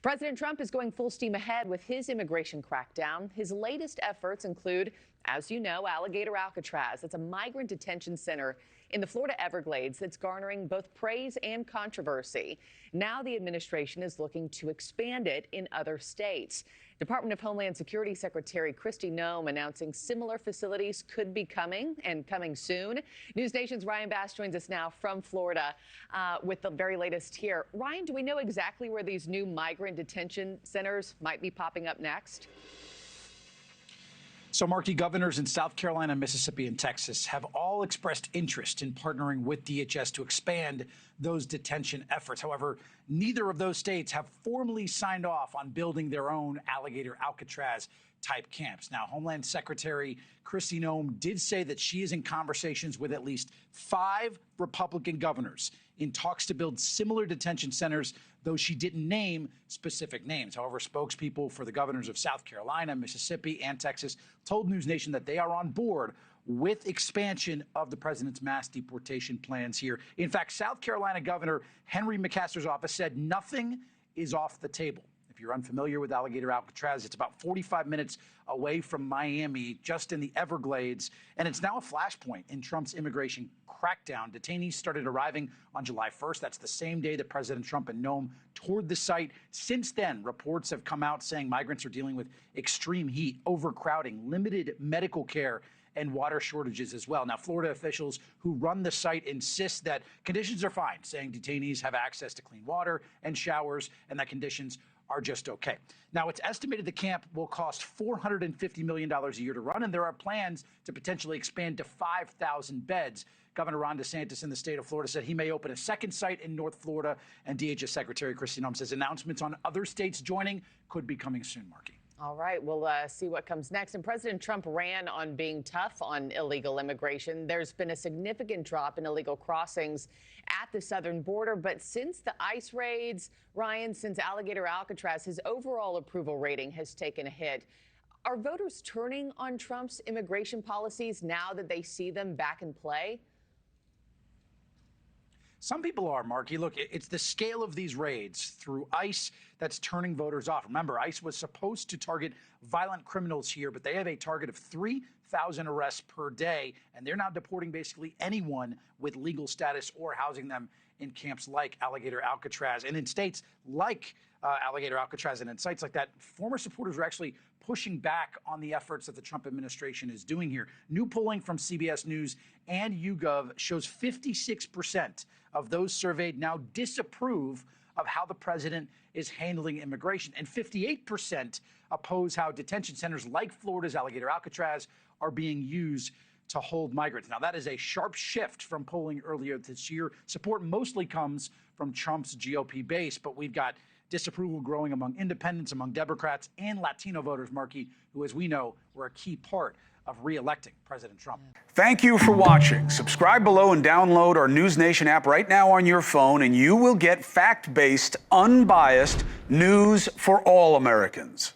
President Trump is going full steam ahead with his immigration crackdown. His latest efforts include, as you know, Alligator Alcatraz. It's a migrant detention center in the Florida Everglades that's garnering both praise and controversy. Now the administration is looking to expand it in other states. Department of Homeland Security Secretary Kristi Noem announcing similar facilities could be coming soon. NewsNation's Ryan Bass joins us now from Florida with the very latest here. Ryan, do we know exactly where these new migrant detention centers might be popping up next? So, Markie, governors in South Carolina, Mississippi, and Texas have all expressed interest in partnering with DHS to expand those detention efforts. However, neither of those states have formally signed off on building their own Alligator Alcatraz type camps. Now, Homeland Secretary Kristi Noem did say that she is in conversations with at least 5 Republican governors in talks to build similar detention centers, though she didn't name specific names. However, spokespeople for the governors of South Carolina, Mississippi, and Texas told NewsNation that they are on board with expansion of the president's mass deportation plans here. In fact, South Carolina Governor Henry McMaster's office said nothing is off the table. If you're unfamiliar with Alligator Alcatraz, it's about 45 minutes away from Miami, just in the Everglades, and it's now a flashpoint in Trump's immigration crackdown. Detainees started arriving on July 1st. That's the same day that President Trump and Noem toured the site. Since then, reports have come out saying migrants are dealing with extreme heat, overcrowding, limited medical care, and water shortages as well. Now, Florida officials who run the site insist that conditions are fine, saying detainees have access to clean water and showers, and that conditions are just okay. Now, it's estimated the camp will cost $450 million a year to run, and there are plans to potentially expand to 5,000 beds. Governor Ron DeSantis in the state of Florida said he may open a second site in North Florida, and DHS Secretary Kristi Noem says announcements on other states joining could be coming soon, Markie. All right, we'll see what comes next. And President Trump ran on being tough on illegal immigration. There's been a significant drop in illegal crossings at the southern border. But since the ICE raids, Ryan, since Alligator Alcatraz, his overall approval rating has taken a hit. Are voters turning on Trump's immigration policies now that they see them back in play? Some people are, Markie. Look, it's the scale of these raids through ICE that's turning voters off. Remember, ICE was supposed to target violent criminals here, but they have a target of 3,000 arrests per day, and they're now deporting basically anyone with legal status or housing them in camps like Alligator Alcatraz. And in states like Alligator Alcatraz and in sites like that, former supporters are actually pushing back on the efforts that the Trump administration is doing here. New polling from CBS News and YouGov shows 56% of those surveyed now disapprove of how the president is handling immigration, and 58% oppose how detention centers like Florida's Alligator Alcatraz are being used to hold migrants. Now, that is a sharp shift from polling earlier this year. Support mostly comes from Trump's GOP base, but we've got disapproval growing among independents, among Democrats, and Latino voters, Markie, who, as we know, were a key part of re-electing President Trump. Thank you for watching. Subscribe below and download our NewsNation app right now on your phone, and you will get fact-based, unbiased news for all Americans.